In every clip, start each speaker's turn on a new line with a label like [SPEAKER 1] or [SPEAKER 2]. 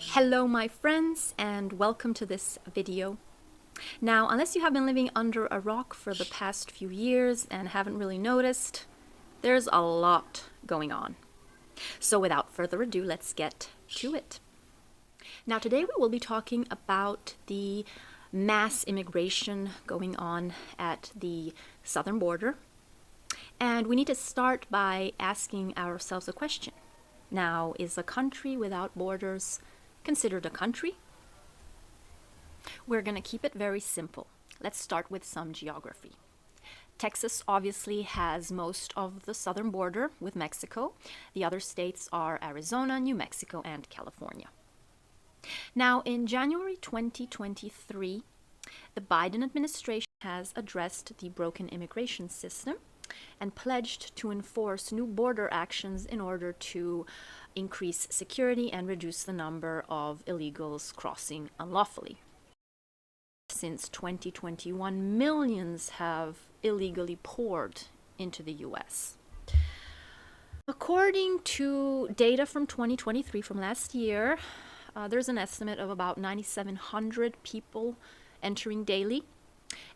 [SPEAKER 1] Hello my friends and welcome to this video. Now, unless you have been living under a rock for the past few years and haven't really noticed, there's a lot going on. So without further ado, let's get to it. Now today we will be talking about the mass immigration going on at the southern border. And we need to start by asking ourselves a question. Now, is a country without borders considered a country? We're going to keep it very simple. Let's start with some geography. Texas obviously has most of the southern border with Mexico. The other states are Arizona, New Mexico, and California. Now, in January 2023, the Biden administration has addressed the broken immigration system and pledged to enforce new border actions in order to increase security and reduce the number of illegals crossing unlawfully. Since 2021, millions have illegally poured into the US. According to data from 2023, from last year, there's an estimate of about 9,700 people entering daily.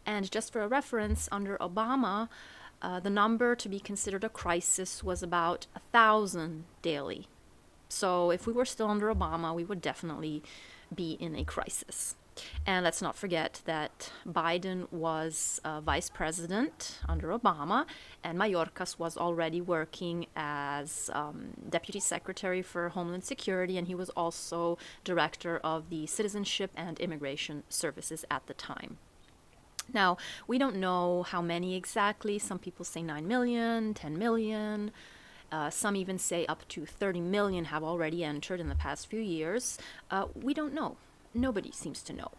[SPEAKER 1] And just for a reference, under Obama, the number to be considered a crisis was about 1,000 daily. So if we were still under Obama, we would definitely be in a crisis. And let's not forget that Biden was vice president under Obama, and Mayorkas was already working as deputy secretary for Homeland Security, and he was also director of the Citizenship and Immigration Services at the time. Now, we don't know how many exactly. Some people say 9 million, 10 million. Some even say up to 30 million have already entered in the past few years. We don't know. Nobody seems to know.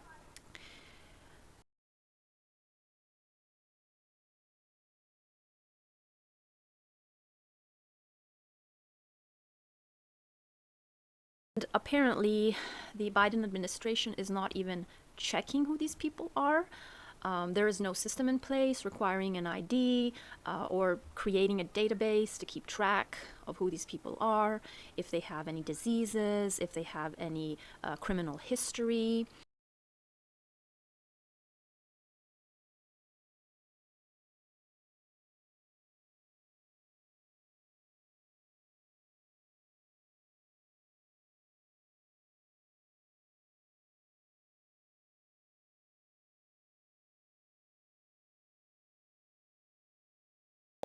[SPEAKER 1] And apparently, the Biden administration is not even checking who these people are. There is no system in place requiring an ID or creating a database to keep track of who these people are, if they have any diseases, if they have any criminal history.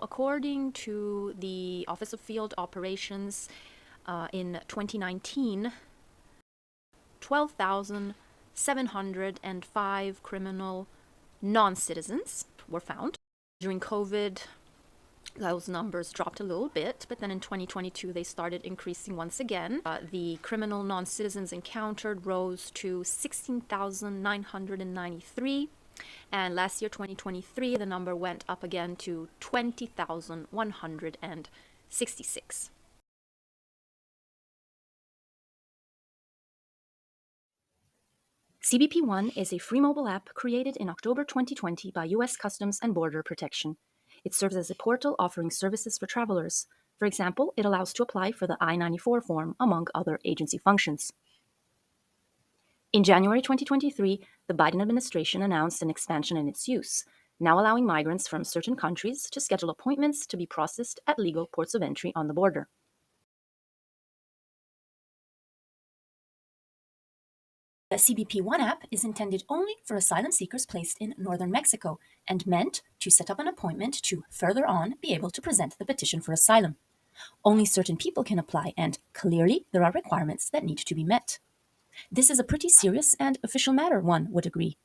[SPEAKER 1] According to the Office of Field Operations, in 2019, 12,705 criminal non-citizens were found. During COVID, those numbers dropped a little bit, but then in 2022 they started increasing once again. The criminal non-citizens encountered rose to 16,993. And last year, 2023, the number went up again to 20,166. CBP One is a free mobile app created in October 2020 by US Customs and Border Protection. It serves as a portal offering services for travelers. For example, it allows to apply for the I-94 form, among other agency functions. In January 2023, the Biden administration announced an expansion in its use, now allowing migrants from certain countries to schedule appointments to be processed at legal ports of entry on the border. The CBP One app is intended only for asylum seekers placed in northern Mexico and meant to set up an appointment to further on be able to present the petition for asylum. Only certain people can apply, and clearly there are requirements that need to be met. This is a pretty serious and official matter, one would agree.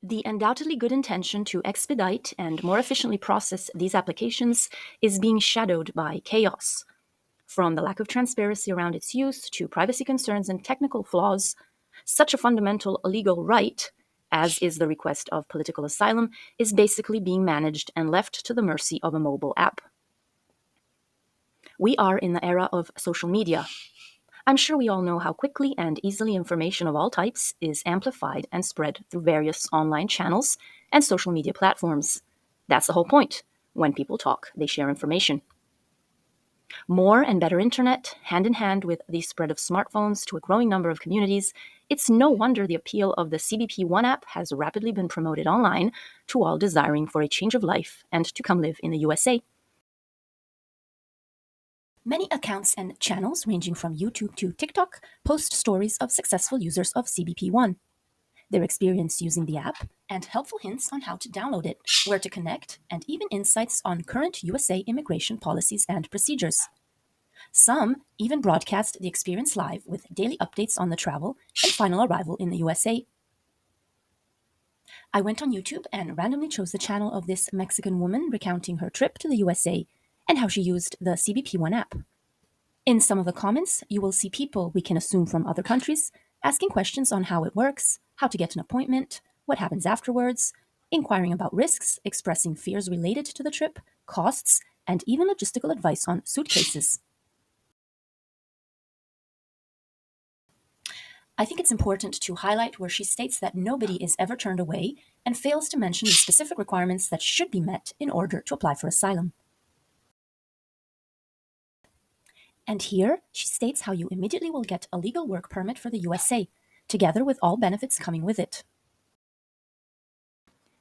[SPEAKER 1] The undoubtedly good intention to expedite and more efficiently process these applications is being shadowed by chaos. From the lack of transparency around its use to privacy concerns and technical flaws, such a fundamental legal right, as is the request of political asylum, is basically being managed and left to the mercy of a mobile app. We are in the era of social media. I'm sure we all know how quickly and easily information of all types is amplified and spread through various online channels and social media platforms. That's the whole point. When people talk, they share information. More and better internet, hand in hand with the spread of smartphones to a growing number of communities, it's no wonder the appeal of the CBP One app has rapidly been promoted online to all desiring for a change of life and to come live in the USA. Many accounts and channels, ranging from YouTube to TikTok, post stories of successful users of CBP One, their experience using the app, and helpful hints on how to download it, where to connect, and even insights on current USA immigration policies and procedures. Some even broadcast the experience live with daily updates on the travel and final arrival in the USA. I went on YouTube and randomly chose the channel of this Mexican woman recounting her trip to the USA and how she used the CBP One app. In some of the comments, you will see people we can assume from other countries asking questions on how it works, how to get an appointment, what happens afterwards, inquiring about risks, expressing fears related to the trip, costs, and even logistical advice on suitcases. I think it's important to highlight where she states that nobody is ever turned away and fails to mention the specific requirements that should be met in order to apply for asylum. And here, she states how you immediately will get a legal work permit for the USA, together with all benefits coming with it.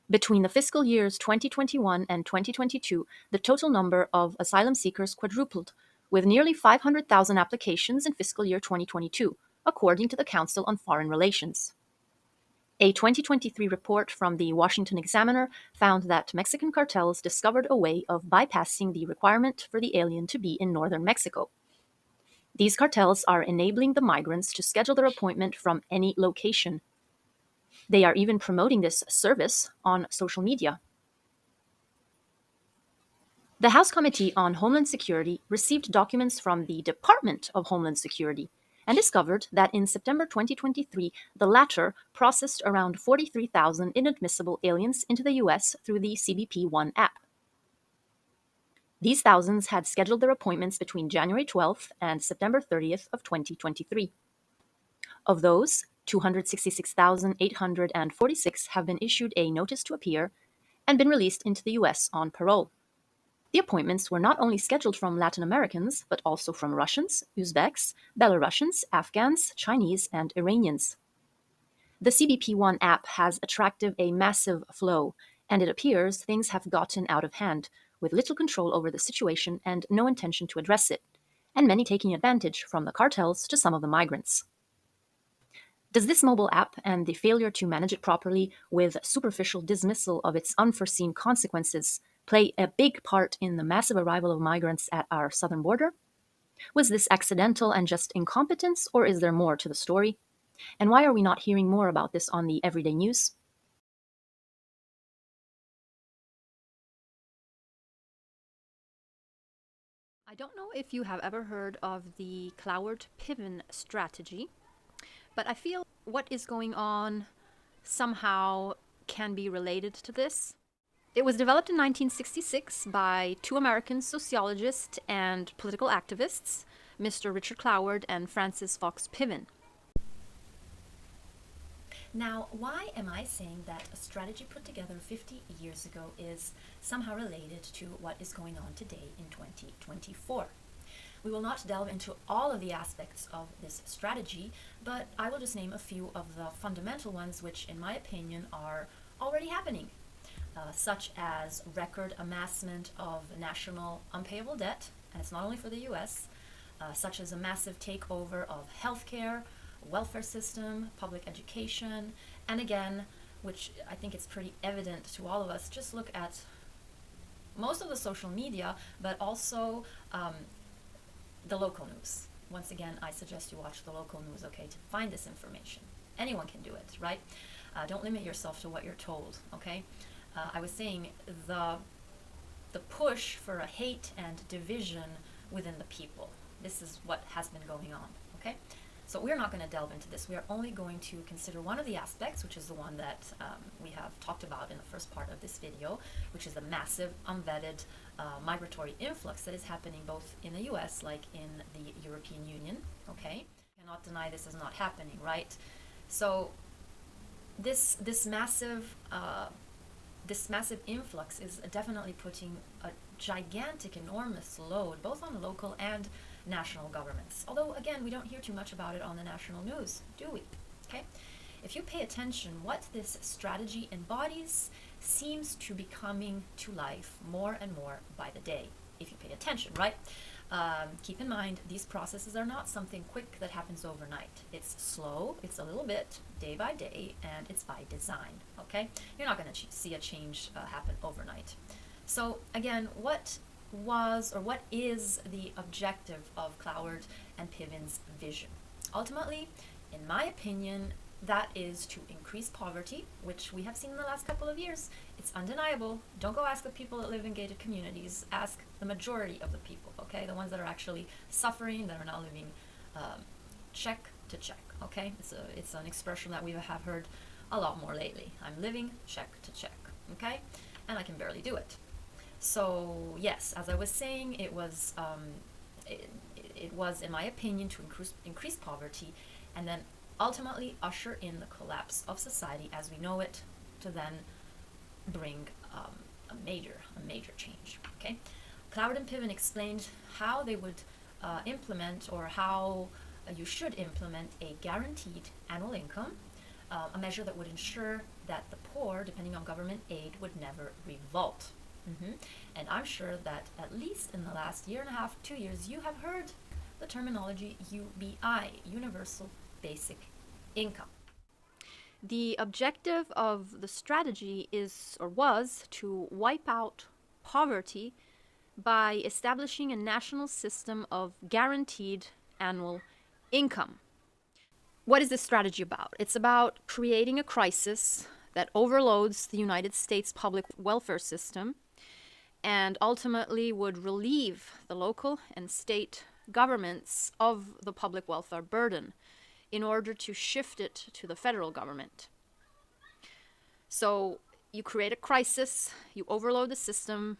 [SPEAKER 1] Between the fiscal years 2021 and 2022, the total number of asylum seekers quadrupled, with nearly 500,000 applications in fiscal year 2022, according to the Council on Foreign Relations. A 2023 report from the Washington Examiner found that Mexican cartels discovered a way of bypassing the requirement for the alien to be in northern Mexico. These cartels are enabling the migrants to schedule their appointment from any location. They are even promoting this service on social media. The House Committee on Homeland Security received documents from the Department of Homeland Security and discovered that in September 2023, the latter processed around 43,000 inadmissible aliens into the US through the CBP One app. These thousands had scheduled their appointments between January 12th and September 30th of 2023. Of those, 266,846 have been issued a notice to appear and been released into the US on parole. The appointments were not only scheduled from Latin Americans, but also from Russians, Uzbeks, Belarusians, Afghans, Chinese, and Iranians. The CBP One app has attracted a massive flow, and it appears things have gotten out of hand, with little control over the situation and no intention to address it, and many taking advantage from the cartels to some of the migrants. Does this mobile app and the failure to manage it properly with superficial dismissal of its unforeseen consequences play a big part in the massive arrival of migrants at our southern border? Was this accidental and just incompetence, or is there more to the story? And why are we not hearing more about this on the everyday news? I don't know if you have ever heard of the Cloward Piven Strategy, but I feel what is going on somehow can be related to this. It was developed in 1966 by two American sociologists and political activists, Mr. Richard Cloward and Frances Fox Piven. Now, why am I saying that a strategy put together 50 years ago is somehow related to what is going on today in 2024? We will not delve into all of the aspects of this strategy, but I will just name a few of the fundamental ones which, in my opinion, are already happening, such as record amassment of national unpayable debt, and it's not only for the US, such as a massive takeover of healthcare, welfare system, public education, and again, which I think it's pretty evident to all of us, just look at most of the social media, but also the local news. Once again, I suggest you watch the local news, okay, to find this information. Anyone can do it, right? Don't limit yourself to what you're told, okay? I was saying the push for a hate and division within the people. This is what has been going on, okay? So we're not going to delve into this. We are only going to consider one of the aspects, which is the one that we have talked about in the first part of this video, which is the massive, unvetted migratory influx that is happening both in the US, like in the European Union, okay? Cannot deny this is not happening, right? So this massive influx is definitely putting a gigantic, enormous load, both on the local and national governments. Although, again, we don't hear too much about it on the national news, do we? Okay? If you pay attention, what this strategy embodies seems to be coming to life more and more by the day, if you pay attention, right? Keep in mind, these processes are not something quick that happens overnight. It's slow, it's a little bit day by day, and it's by design, okay? You're not going to see a change happen overnight. So again, what was or what is the objective of Cloward and Piven's vision? Ultimately, in my opinion, that is to increase poverty, which we have seen in the last couple of years. It's undeniable. Don't go ask the people that live in gated communities. Ask the majority of the people, okay? The ones that are actually suffering, that are now living check to check, okay? It's an expression that we have heard a lot more lately. I'm living check to check, okay? And I can barely do it. So yes, as I was saying, it was, in my opinion, to increase poverty and then ultimately usher in the collapse of society as we know it, to then bring a major change. Okay, Cloward and Piven explained how they would implement, or how you should implement, a guaranteed annual income, a measure that would ensure that the poor, depending on government aid, would never revolt. And I'm sure that at least in the last year and a half, 2 years, you have heard the terminology UBI, Universal Basic Income. The objective of the strategy is, or was, to wipe out poverty by establishing a national system of guaranteed annual income. What is this strategy about? It's about creating a crisis that overloads the United States public welfare system and ultimately would relieve the local and state governments of the public welfare burden in order to shift it to the federal government. So you create a crisis, you overload the system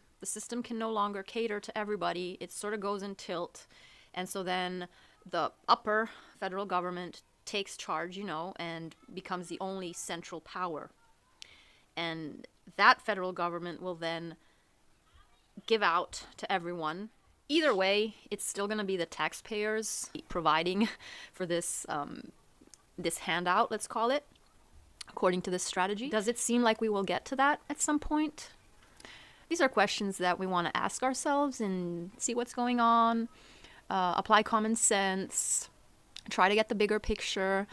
[SPEAKER 1] can no longer cater to everybody, it sort of goes in tilt, and so then the upper federal government takes charge, and becomes the only central power. And that federal government will then give out to everyone. Either way, it's still going to be the taxpayers providing for this this handout, let's call it, according to this strategy. Does it seem like we will get to that at some point? These are questions that we want to ask ourselves and see what's going on, apply common sense, try to get the bigger picture,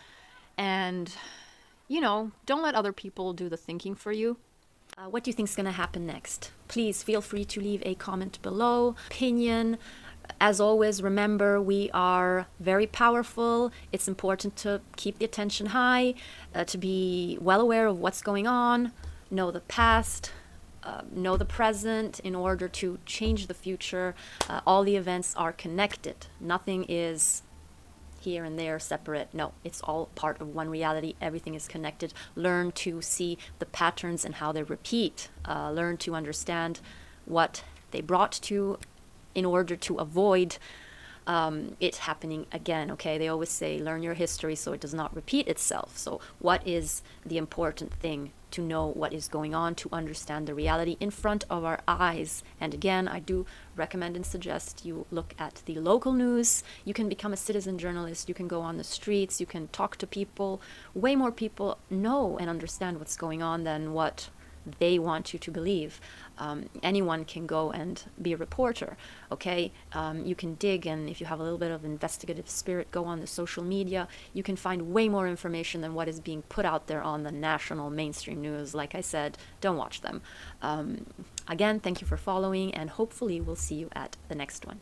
[SPEAKER 1] and, don't let other people do the thinking for you. What do you think is going to happen next? Please feel free to leave a comment below. Opinion. As always, remember, we are very powerful. It's important to keep the attention high, to be well aware of what's going on, know the past, know the present in order to change the future. All the events are connected. Nothing is here and there separate. No, it's all part of one reality. Everything is connected. Learn to see the patterns and how they repeat. Learn to understand what they brought to in order to avoid it happening again. Okay, they always say learn your history so it does not repeat itself. So what is the important thing? To know what is going on, to understand the reality in front of our eyes. And again, I do recommend and suggest you look at the local news. You can become a citizen journalist. You can go on the streets. You can talk to people. Way more people know and understand what's going on than what they want you to believe. Anyone can go and be a reporter, okay? You can dig, and if you have a little bit of investigative spirit, go on the social media. You can find way more information than what is being put out there on the national mainstream news. Like I said, don't watch them. Again, thank you for following, and hopefully we'll see you at the next one.